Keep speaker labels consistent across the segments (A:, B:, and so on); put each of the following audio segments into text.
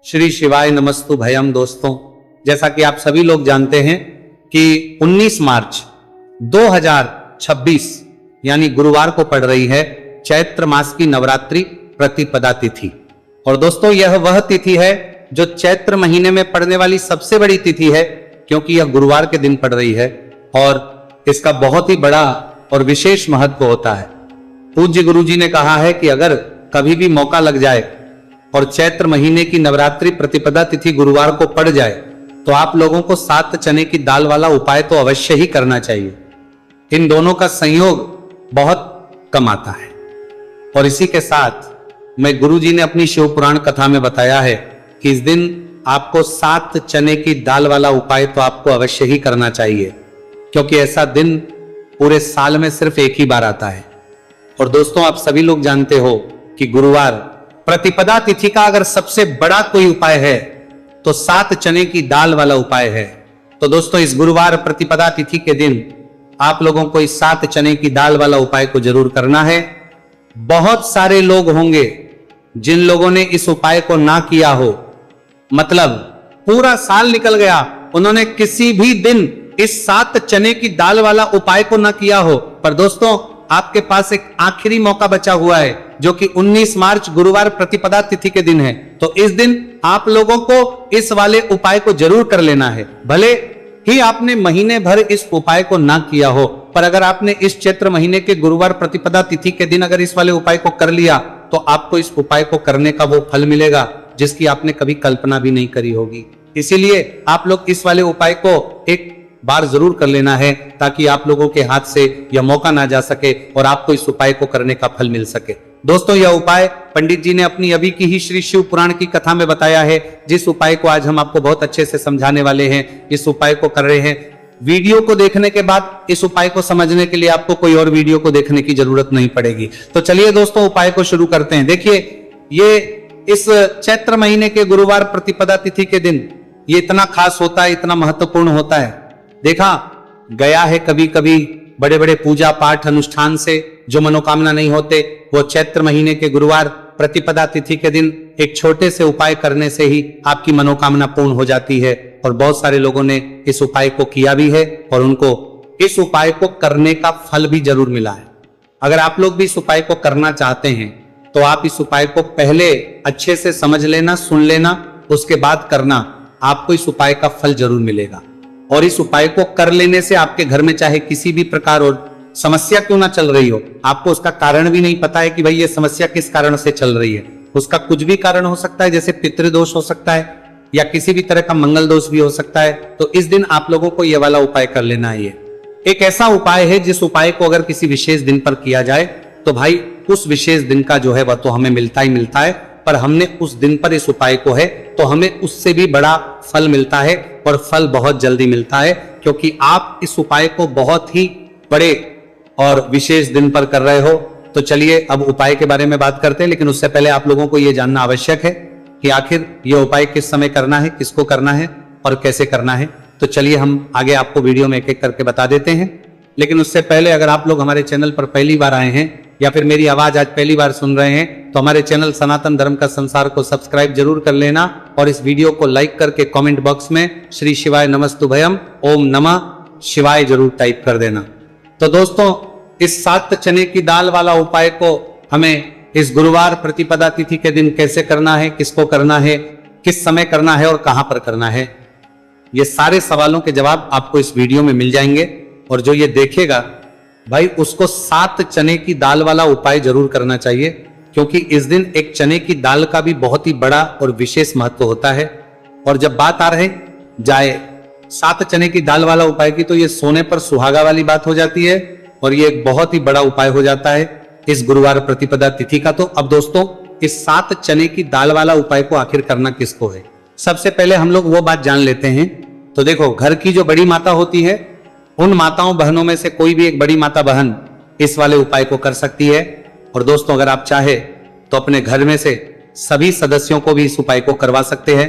A: श्री शिवाय नमस्तु भयम। दोस्तों, जैसा कि आप सभी लोग जानते हैं कि 19 मार्च 2026 यानी गुरुवार को पड़ रही है चैत्र मास की नवरात्रि प्रतिपदा तिथि। और दोस्तों, यह वह तिथि है जो चैत्र महीने में पड़ने वाली सबसे बड़ी तिथि है, क्योंकि यह गुरुवार के दिन पड़ रही है और इसका बहुत ही बड़ा और विशेष महत्व होता है। पूज्य गुरु जी ने कहा है कि अगर कभी भी मौका लग जाए और चैत्र महीने की नवरात्रि प्रतिपदा तिथि गुरुवार को पड़ जाए तो आप लोगों को 7 चने की दाल वाला उपाय तो अवश्य ही करना चाहिए। इन दोनों का संयोग बहुत कम आता है। और इसी के साथ मैं गुरु जी ने अपनी शिव पुराण कथा में बताया है कि इस दिन आपको 7 चने की दाल वाला उपाय तो आपको अवश्य ही करना चाहिए, क्योंकि ऐसा दिन पूरे साल में सिर्फ एक ही बार आता है। और दोस्तों, आप सभी लोग जानते हो कि गुरुवार प्रतिपदा तिथि का अगर सबसे बड़ा कोई उपाय है तो 7 चने की दाल वाला उपाय है। तो दोस्तों, इस गुरुवार प्रतिपदा तिथि के दिन आप लोगों को इस 7 चने की दाल वाला उपाय को जरूर करना है। बहुत सारे लोग होंगे जिन लोगों ने इस उपाय को ना किया हो, मतलब पूरा साल निकल गया, उन्होंने किसी भी दिन इस 7 चने की दाल वाला उपाय को ना किया हो, पर दोस्तों आपके पास एक आखिरी मौका बचा हुआ है जो कि 19 मार्च गुरुवार प्रतिपदा तिथि के दिन है। तो इस दिन आप लोगों को इस वाले उपाय को जरूर कर लेना है। भले ही आपने महीने भर इस उपाय को ना किया हो, पर अगर आपने इस चैत्र महीने के गुरुवार प्रतिपदा तिथि के दिन अगर इस वाले उपाय को कर लिया तो आपको इस उपाय को करने का वो फल मिलेगा जिसकी आपने कभी कल्पना भी नहीं करी होगी। इसीलिए आप लोग इस वाले उपाय को एक बार जरूर कर लेना है, ताकि आप लोगों के हाथ से यह मौका ना जा सके और आपको इस उपाय को करने का फल मिल सके। दोस्तों, यह उपाय पंडित जी ने अपनी अभी की ही श्री शिव पुराण की कथा में बताया है, जिस उपाय को आज हम आपको बहुत अच्छे से समझाने वाले हैं। इस उपाय को कर रहे हैं। वीडियो को देखने के बाद इस उपाय को समझने के लिए आपको कोई और वीडियो को देखने की जरूरत नहीं पड़ेगी। तो चलिए दोस्तों, उपाय को शुरू करते हैं। देखिए, ये इस चैत्र महीने के गुरुवार प्रतिपदा तिथि के दिन ये इतना खास होता है, इतना महत्वपूर्ण होता है। देखा गया है कभी कभी बड़े बड़े पूजा पाठ अनुष्ठान से जो मनोकामना नहीं होते, वो चैत्र महीने के गुरुवार प्रतिपदा तिथि के दिन एक छोटे से उपाय करने से ही आपकी मनोकामना पूर्ण हो जाती है। और बहुत सारे लोगों ने इस उपाय को किया भी है और उनको इस उपाय को करने का फल भी जरूर मिला है। अगर आप लोग भी इस उपाय को करना चाहते हैं तो आप इस उपाय को पहले अच्छे से समझ लेना, सुन लेना, उसके बाद करना, आपको इस उपाय का फल जरूर मिलेगा। और इस उपाय को कर लेने से आपके घर में चाहे किसी भी प्रकार और समस्या क्यों ना चल रही हो, आपको उसका कारण भी नहीं पता है कि भाई ये समस्या किस कारण से चल रही है, उसका कुछ भी कारण हो सकता है, जैसे पितृदोष हो सकता है या किसी भी तरह का मंगल दोष भी हो सकता है। तो इस दिन आप लोगों को ये वाला उपाय कर लेना है। ये एक ऐसा उपाय है जिस उपाय को अगर किसी विशेष दिन पर किया जाए तो भाई उस विशेष दिन का जो है वह तो हमें मिलता ही मिलता है, पर हमने उस दिन पर इस उपाय को है तो हमें उससे भी बड़ा फल मिलता है, और फल बहुत जल्दी मिलता है, क्योंकि आप इस उपाय को बहुत ही बड़े और विशेष दिन पर कर रहे हो। तो चलिए अब उपाय के बारे में बात करते हैं, लेकिन उससे पहले आप लोगों को यह जानना आवश्यक है कि आखिर यह उपाय किस समय करना है, किसको करना है और कैसे करना है। तो चलिए हम आगे आपको वीडियो में एक एक करके बता देते हैं। लेकिन उससे पहले अगर आप लोग हमारे चैनल पर पहली बार आए हैं या फिर मेरी आवाज आज पहली बार सुन रहे हैं तो हमारे चैनल सनातन धर्म का संसार को सब्सक्राइब जरूर कर लेना और इस वीडियो को लाइक करके कमेंट बॉक्स में श्री शिवाय नमस्तु भयम ओम नमः शिवाय जरूर टाइप कर देना। तो दोस्तों, इस 7 चने की दाल वाला उपाय को हमें इस गुरुवार प्रतिपदा तिथि के दिन कैसे करना है, किसको करना है, किस समय करना है और कहां पर करना है, ये सारे सवालों के जवाब आपको इस वीडियो में मिल जाएंगे। और जो ये देखेगा भाई उसको 7 चने की दाल वाला उपाय जरूर करना चाहिए, क्योंकि इस दिन एक चने की दाल का भी बहुत ही बड़ा और विशेष महत्व होता है। और जब बात आ रही जाए 7 चने की दाल वाला उपाय की, तो ये सोने पर सुहागा वाली बात हो जाती है और ये एक बहुत ही बड़ा उपाय हो जाता है इस गुरुवार प्रतिपदा तिथि का। तो अब दोस्तों, इस 7 चने की दाल वाला उपाय को आखिर करना किसको है, सबसे पहले हम लोग वो बात जान लेते हैं। तो देखो, घर की जो बड़ी माता होती है, उन माताओं बहनों में से कोई भी एक बड़ी माता बहन इस वाले उपाय को कर सकती है। और दोस्तों, अगर आप चाहे तो अपने घर में से सभी सदस्यों को भी इस उपाय को करवा सकते हैं।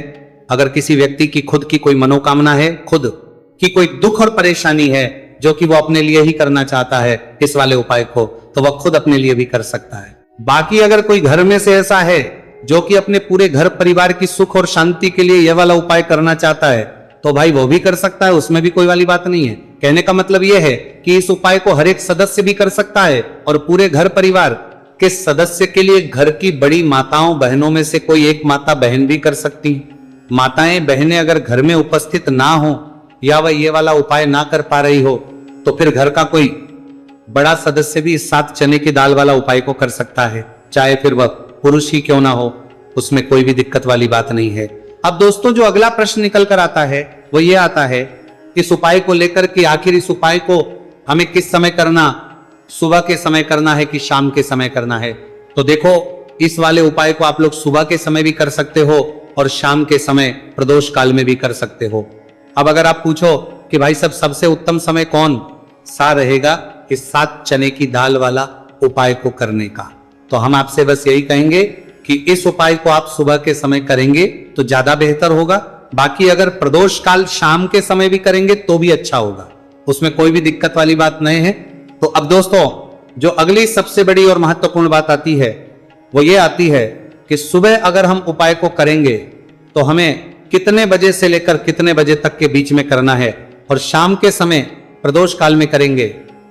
A: अगर किसी व्यक्ति की खुद की कोई मनोकामना है, खुद की कोई दुख और परेशानी है जो कि वो अपने लिए ही करना चाहता है इस वाले उपाय को, तो वह खुद अपने लिए भी कर सकता है। बाकी अगर कोई घर में से ऐसा है जो कि अपने पूरे घर परिवार की सुख और शांति के लिए यह वाला उपाय करना चाहता है तो भाई वो भी कर सकता है, उसमें भी कोई वाली बात नहीं है। कहने का मतलब यह है कि इस उपाय को हर एक सदस्य भी कर सकता है और पूरे घर परिवार के सदस्य के लिए घर की बड़ी माताओं बहनों में से कोई एक माता बहन भी कर सकती हैं। माताएं बहनें अगर घर में उपस्थित ना हो या वह ये वाला उपाय ना कर पा रही हो तो फिर घर का कोई बड़ा सदस्य भी इस 7 चने की दाल वाला उपाय को कर सकता है, चाहे फिर वह पुरुष ही क्यों ना हो, उसमें कोई भी दिक्कत वाली बात नहीं है। अब दोस्तों जो अगला प्रश्न निकल कर आता है वो ये आता है इस उपाय को लेकर कि आखिर इस उपाय को हमें किस समय करना, सुबह के समय करना है कि शाम के समय करना है। तो देखो इस वाले उपाय को आप लोग सुबह के समय भी कर सकते हो और शाम के समय प्रदोष काल में भी कर सकते हो। अब अगर आप पूछो कि भाई सबसे उत्तम समय कौन सा रहेगा इस 7 चने की दाल वाला उपाय को करने का, तो हम आपसे बस यही कहेंगे कि इस उपाय को आप सुबह के समय करेंगे तो ज्यादा बेहतर होगा। बाकी अगर प्रदोष काल शाम के समय भी करेंगे तो भी अच्छा होगा, उसमें कोई भी दिक्कत वाली बात नहीं है। तो अब दोस्तों जो अगली सबसे बड़ी और महत्वपूर्ण बात आती है वो ये आती है कि सुबह अगर हम उपाय को करेंगे तो हमें कितने बजे से लेकर कितने बजे तक के बीच में करना है, और शाम के समय प्रदोष काल में करेंगे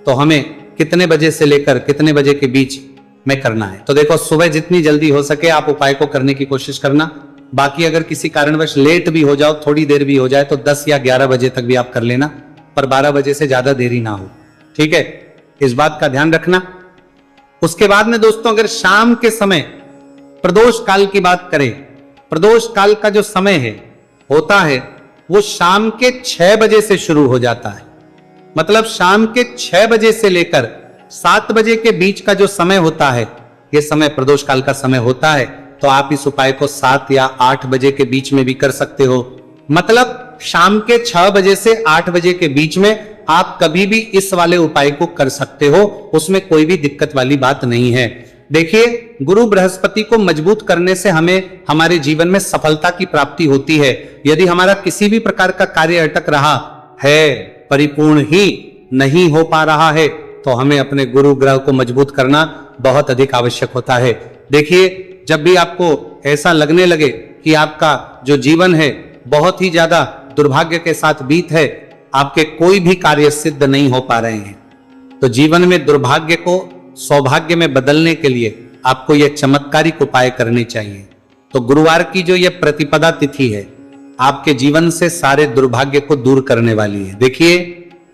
A: तो हमें कितने बजे से लेकर कितने बजे के बीच में करना है। तो देखो सुबह जितनी जल्दी हो सके आप उपाय को करने की कोशिश करना। बाकी अगर किसी कारणवश लेट भी हो जाओ, थोड़ी देर भी हो जाए तो 10 या 11 बजे तक भी आप कर लेना, पर 12 बजे से ज्यादा देरी ना हो, ठीक है, इस बात का ध्यान रखना। उसके बाद में दोस्तों अगर शाम के समय प्रदोष काल की बात करें, प्रदोष काल का जो समय है होता है वो शाम के 6 बजे से शुरू हो जाता है। मतलब शाम के 6 बजे से लेकर 7 बजे के बीच का जो समय होता है ये समय प्रदोष काल का समय होता है। तो आप इस उपाय को 7 या 8 बजे के बीच में भी कर सकते हो। मतलब शाम के 6 बजे से 8 बजे के बीच में आप कभी भी इस वाले उपाय को कर सकते हो, उसमें कोई भी दिक्कत वाली बात नहीं है। देखिए गुरु बृहस्पति को मजबूत करने से हमें हमारे जीवन में सफलता की प्राप्ति होती है। यदि हमारा किसी भी प्रकार का कार्य अटक रहा है, परिपूर्ण ही नहीं हो पा रहा है, तो हमें अपने गुरु ग्रह को मजबूत करना बहुत अधिक आवश्यक होता है। देखिए जब भी आपको ऐसा लगने लगे कि आपका जो जीवन है बहुत ही ज्यादा दुर्भाग्य के साथ बीत है, आपके कोई भी कार्य सिद्ध नहीं हो पा रहे हैं, तो जीवन में दुर्भाग्य को सौभाग्य में बदलने के लिए आपको यह चमत्कारिक उपाय करने चाहिए। तो गुरुवार की जो यह प्रतिपदा तिथि है आपके जीवन से सारे दुर्भाग्य को दूर करने वाली है। देखिए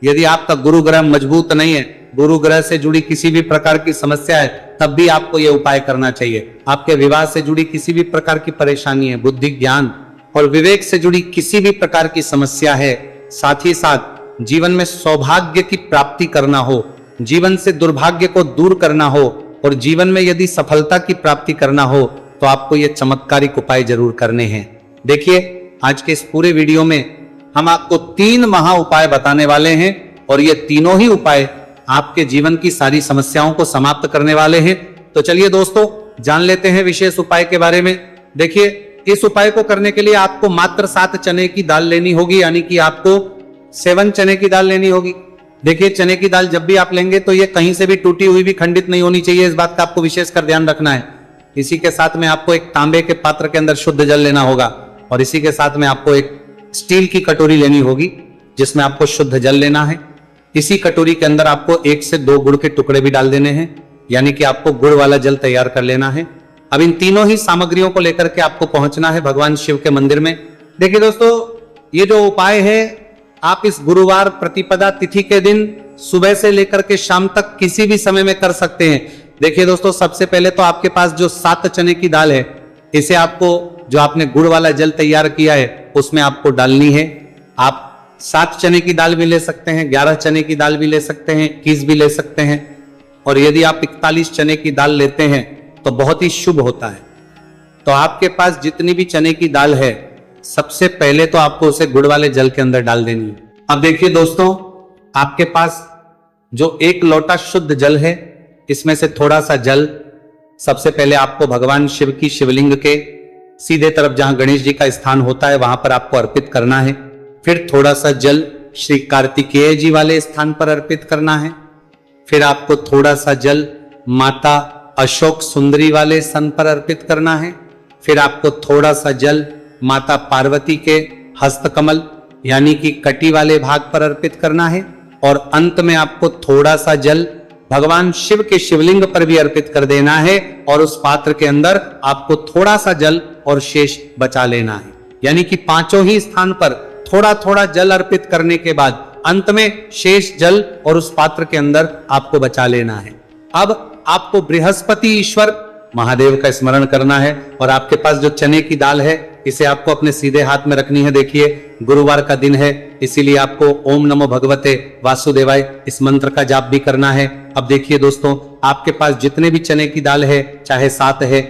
A: यदि आपका गुरु ग्रह मजबूत नहीं है, गुरु ग्रह से जुड़ी किसी भी प्रकार की समस्या है, तब भी आपको यह उपाय करना चाहिए। आपके विवाह से जुड़ी किसी भी प्रकार की परेशानी है, बुद्धि ज्ञान और विवेक से जुड़ी किसी भी प्रकार की समस्या है, साथ ही साथ जीवन में सौभाग्य की प्राप्ति करना हो, जीवन से दुर्भाग्य को दूर करना हो और जीवन में यदि सफलता की प्राप्ति करना हो, तो आपको यह चमत्कारिक उपाय जरूर करने हैं। देखिए आज के इस पूरे वीडियो में हम आपको 3 महा उपाय बताने वाले हैं और ये तीनों ही उपाय आपके जीवन की सारी समस्याओं को समाप्त करने वाले हैं। तो चलिए दोस्तों जान लेते हैं विशेष उपाय के बारे में। देखिए इस उपाय को करने के लिए आपको मात्र 7 चने की दाल लेनी होगी, यानी कि आपको 7 चने की दाल लेनी होगी। देखिए चने की दाल जब भी आप लेंगे तो ये कहीं से भी टूटी हुई भी खंडित नहीं होनी चाहिए, इस बात का आपको विशेष कर ध्यान रखना है। इसी के साथ में आपको एक तांबे के पात्र के अंदर शुद्ध जल लेना होगा और इसी के साथ में आपको एक स्टील की कटोरी लेनी होगी जिसमें आपको शुद्ध जल लेना है। इसी कटोरी के अंदर आपको 1 से 2 गुड़ के टुकड़े भी डाल देने हैं, यानी कि आपको गुड़ वाला जल तैयार कर लेना है। अब इन तीनों ही सामग्रियों को लेकर के आपको पहुंचना है भगवान शिव के मंदिर में। देखिए दोस्तों ये जो उपाय है आप इस गुरुवार प्रतिपदा तिथि के दिन सुबह से लेकर के शाम तक किसी भी समय में कर सकते हैं। देखिए दोस्तों सबसे पहले तो आपके पास जो 7 चने की दाल है, इसे आपको जो आपने गुड़ वाला जल तैयार किया है उसमें आपको डालनी है। आप 7 चने की दाल भी ले सकते हैं, 11 चने की दाल भी ले सकते हैं, 21 भी ले सकते हैं, और यदि आप 41 चने की दाल लेते हैं तो बहुत ही शुभ होता है। तो आपके पास जितनी भी चने की दाल है सबसे पहले तो आपको उसे गुड़ वाले जल के अंदर डाल देनी है। अब देखिए दोस्तों आपके पास जो 1 लोटा शुद्ध जल है, इसमें से थोड़ा सा जल सबसे पहले आपको भगवान शिव की शिवलिंग के सीधे तरफ जहां गणेश जी का स्थान होता है वहां पर आपको अर्पित करना है। फिर थोड़ा सा जल श्री कार्तिकेय जी वाले स्थान पर अर्पित करना है। फिर आपको थोड़ा सा जल माता अशोक सुंदरी वाले स्थान पर अर्पित करना है। फिर आपको थोड़ा सा जल माता पार्वती के हस्तकमल यानी कि कटी वाले भाग पर अर्पित करना है, और अंत में आपको थोड़ा सा जल भगवान शिव के शिवलिंग पर भी अर्पित कर देना है, और उस पात्र के अंदर आपको थोड़ा सा जल और शेष बचा लेना है। यानी कि पांचों ही स्थान पर थोड़ा थोड़ा जल अर्पित करने के बाद अंत में शेष जल और उस पात्र के अंदर आपको बचा लेना है। अब आपको बृहस्पति ईश्वर महादेव का स्मरण करना है, और आपके पास जो चने की दाल है इसे आपको अपने सीधे हाथ में रखनी है। देखिए गुरुवार का दिन है, इसीलिए आपको ओम नमो भगवते वासुदेवाय इस मंत्र का जाप भी करना है। अब देखिए दोस्तों, आपके पास जितने भी चने की दाल है, चाहे 7 है,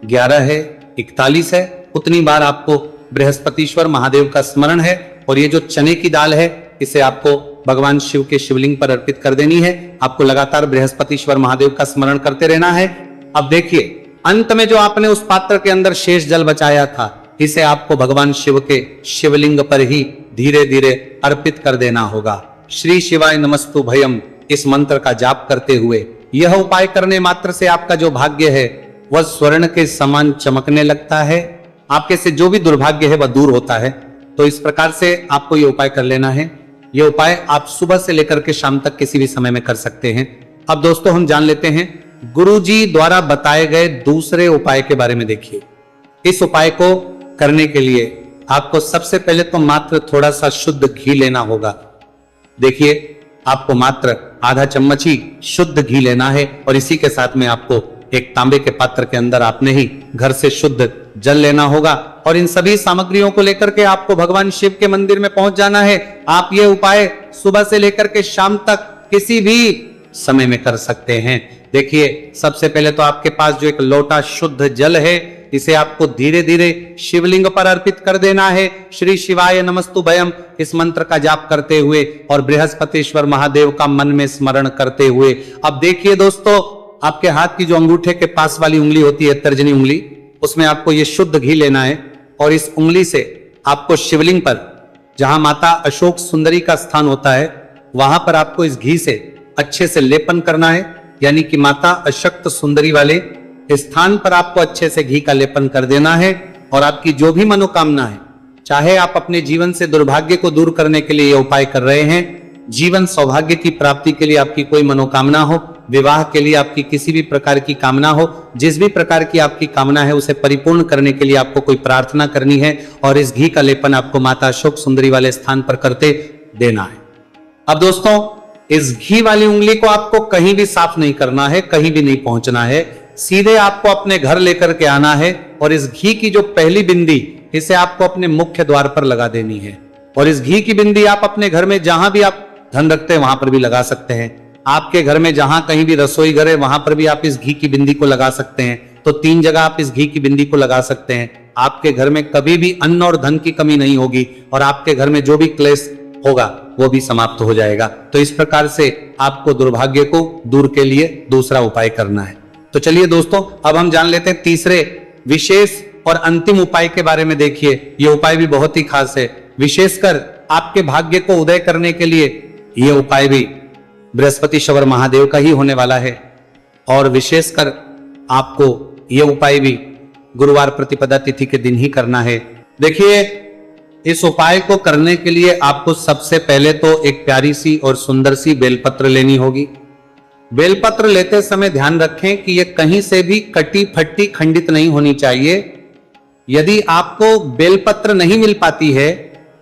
A: 11 है, 41 है, उतनी बार आपको बृहस्पतिश्वर महादेव का स्मरण है, और ये जो चने की दाल है इसे आपको भगवान शिव के शिवलिंग पर अर्पित कर देनी है। आपको लगातार बृहस्पतिश्वर महादेव का स्मरण करते रहना है। अब देखिए अंत में जो आपने उस पात्र के अंदर शेष जल बचाया था, इसे आपको भगवान शिव के शिवलिंग पर ही धीरे धीरे अर्पित कर देना होगा। श्री शिवाय नमस्तु भयम इस मंत्र का जाप करते हुए यह उपाय करने मात्र से आपका जो भाग्य है वह स्वर्ण के समान चमकने लगता है। आपके से जो भी दुर्भाग्य है वह दूर होता है। तो इस प्रकार से आपको यह उपाय कर लेना है। यह उपाय आप सुबह से लेकर के शाम तक किसी भी समय में कर सकते हैं। अब दोस्तों हम जान लेते हैं गुरुजी द्वारा बताए गए दूसरे उपाय के बारे में। देखिए इस उपाय को करने के लिए आपको सबसे पहले तो मात्र थोड़ा सा शुद्ध घी लेना होगा। देखिए आपको मात्र आधा चम्मच ही शुद्ध घी लेना है, और इसी के साथ में आपको एक तांबे के पात्र के अंदर आपने ही घर से शुद्ध जल लेना होगा, और इन सभी सामग्रियों को लेकर के आपको भगवान शिव के मंदिर में पहुंच जाना है। आप ये उपाय सुबह से लेकर के शाम तक किसी भी समय में कर सकते हैं। देखिए सबसे पहले तो आपके पास जो एक लोटा शुद्ध जल है, इसे आपको धीरे धीरे शिवलिंग पर अर्पित कर देना है। श्री शिवाय नमस्तु भयम इस मंत्र का जाप करते हुए और बृहस्पतिश्वर महादेव का मन में स्मरण करते हुए। अब देखिए दोस्तों, आपके हाथ की जो अंगूठे के पास वाली उंगली होती है, तर्जनी उंगली, उसमें आपको ये शुद्ध घी लेना है, और इस उंगली से आपको शिवलिंग पर, जहां माता अशोक सुंदरी का स्थान होता है, वहां पर आपको इस घी से अच्छे से लेपन करना है। यानी कि माता अशक्त सुंदरी वाले स्थान पर आपको अच्छे से घी का लेपन कर देना है, और आपकी जो भी मनोकामना है, चाहे आप अपने जीवन से दुर्भाग्य को दूर करने के लिए यह उपाय कर रहे हैं, जीवन सौभाग्य की प्राप्ति के लिए आपकी कोई मनोकामना हो, विवाह के लिए आपकी किसी भी प्रकार की कामना हो, जिस भी प्रकार की आपकी कामना है उसे परिपूर्ण करने के लिए आपको कोई प्रार्थना करनी है, और इस घी का लेपन आपको माता अशोक सुंदरी वाले स्थान पर करते देना है। अब दोस्तों इस घी वाली उंगली को आपको कहीं भी साफ नहीं करना है, कहीं भी नहीं पहुंचना है, सीधे आपको अपने घर लेकर के आना है, और इस घी की जो पहली बिंदी, इसे आपको अपने मुख्य द्वार पर लगा देनी है। और इस घी की बिंदी आप अपने घर में जहां भी आप धन रखते हैं वहां पर भी लगा सकते हैं। आपके घर में जहां कहीं भी रसोई घर है वहां पर भी आप इस घी की बिंदी को लगा सकते हैं। तो 3 जगह आप इस घी की बिंदी को लगा सकते हैं। आपके घर में कभी भी अन्न और धन की कमी नहीं होगी, और आपके घर में जो भी क्लेश होगा वो भी समाप्त हो जाएगा। तो इस प्रकार से आपको दुर्भाग्य को दूर के लिए दूसरा उपाय करना है। तो चलिए दोस्तों, अब हम जान लेते हैं तीसरे विशेष और अंतिम उपाय के बारे में। देखिए ये उपाय भी बहुत ही खास है, विशेषकर आपके भाग्य को उदय करने के लिए यह उपाय भी बृहस्पतिश्वर महादेव का ही होने वाला है, और विशेषकर आपको यह उपाय भी गुरुवार प्रतिपदा तिथि के दिन ही करना है। देखिए इस उपाय को करने के लिए आपको सबसे पहले तो एक प्यारी सी और सुंदर सी बेलपत्र लेनी होगी। बेलपत्र लेते समय ध्यान रखें कि यह कहीं से भी कटी फटी खंडित नहीं होनी चाहिए। यदि आपको बेलपत्र नहीं मिल पाती है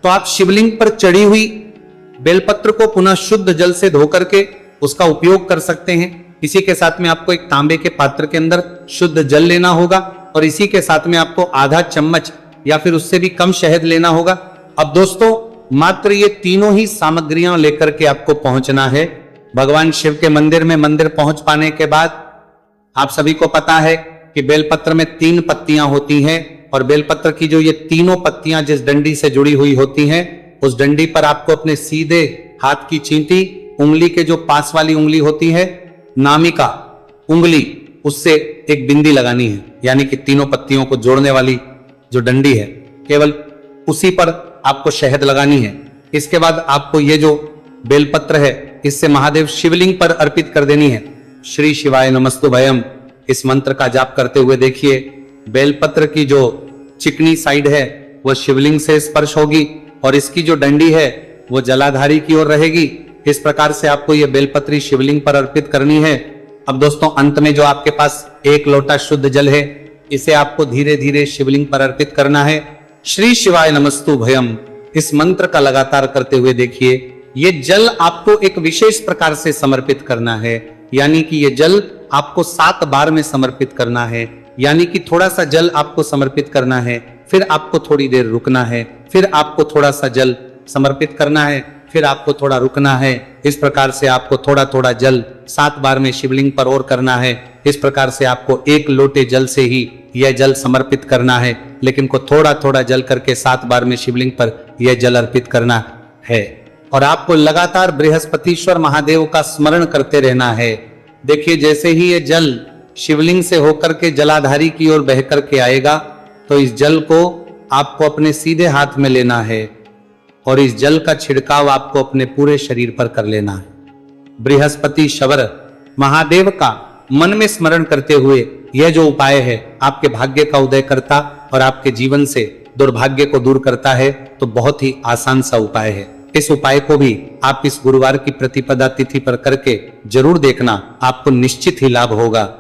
A: तो आप शिवलिंग पर चढ़ी हुई बेलपत्र को पुनः शुद्ध जल से धोकर के उसका उपयोग कर सकते हैं। इसी के साथ में आपको एक तांबे के पात्र के अंदर शुद्ध जल लेना होगा, और इसी के साथ में आपको आधा चम्मच या फिर उससे भी कम शहद लेना होगा। अब दोस्तों मात्र ये तीनों ही सामग्रियां लेकर के आपको पहुंचना है भगवान शिव के मंदिर में। मंदिर पहुंच पाने के बाद आप सभी को पता है कि बेलपत्र में 3 पत्तियां होती हैं, और बेलपत्र की जो ये तीनों पत्तियां जिस डंडी से जुड़ी हुई होती हैं, उस डंडी पर आपको अपने सीधे हाथ की चींटी, उंगली के जो पास वाली उंगली होती है, नामिका उंगली, उससे एक बिंदी लगानी है। यानी कि तीनों पत्तियों को जोड़ने वाली जो डंडी है, केवल उसी पर आपको शहद लगानी है। इसके बाद आपको ये जो बेलपत्र है इससे महादेव शिवलिंग पर अर्पित कर देनी है। श्री शिवाय नमस्तु भयम इस मंत्र का जाप करते हुए देखिए बेलपत्र की जो चिकनी साइड है वो शिवलिंग से स्पर्श होगी और इसकी जो डंडी है वो जलाधारी की ओर रहेगी। इस प्रकार से आपको ये बेलपत्री शिवलिंग पर अर्पित करनी है। अब दोस्तों अंत में जो आपके पास 1 लोटा शुद्ध जल है, इसे आपको धीरे धीरे शिवलिंग पर अर्पित करना है। श्री शिवाय नमस्तु भयम इस मंत्र का लगातार करते हुए देखिए, ये जल आपको एक विशेष प्रकार से समर्पित करना है, यानी कि ये जल आपको 7 बार में समर्पित करना है। यानी कि थोड़ा सा जल आपको समर्पित करना है, फिर आपको थोड़ी देर रुकना है, फिर आपको थोड़ा सा जल समर्पित करना है, फिर आपको थोड़ा रुकना है। इस प्रकार से आपको थोड़ा थोड़ा जल 7 बार में शिवलिंग पर और करना है। इस प्रकार से आपको 1 लोटे जल से ही यह जल समर्पित करना है, लेकिन को थोड़ा थोड़ा जल करके 7 बार में शिवलिंग पर यह जल अर्पित करना है। और आपको लगातार बृहस्पतिश्वर महादेव का स्मरण करते रहना है। देखिए जैसे ही ये जल शिवलिंग से होकर के जलाधारी की ओर बह करके आएगा, तो इस जल को आपको अपने सीधे हाथ में लेना है और इस जल का छिड़काव आपको अपने पूरे शरीर पर कर लेना है। बृहस्पति शवर महादेव का मन में स्मरण करते हुए यह जो उपाय है आपके भाग्य का उदय करता और आपके जीवन से दुर्भाग्य को दूर करता है। तो बहुत ही आसान सा उपाय है। इस उपाय को भी आप इस गुरुवार की प्रतिपदा तिथि पर करके जरूर देखना, आपको निश्चित ही लाभ होगा।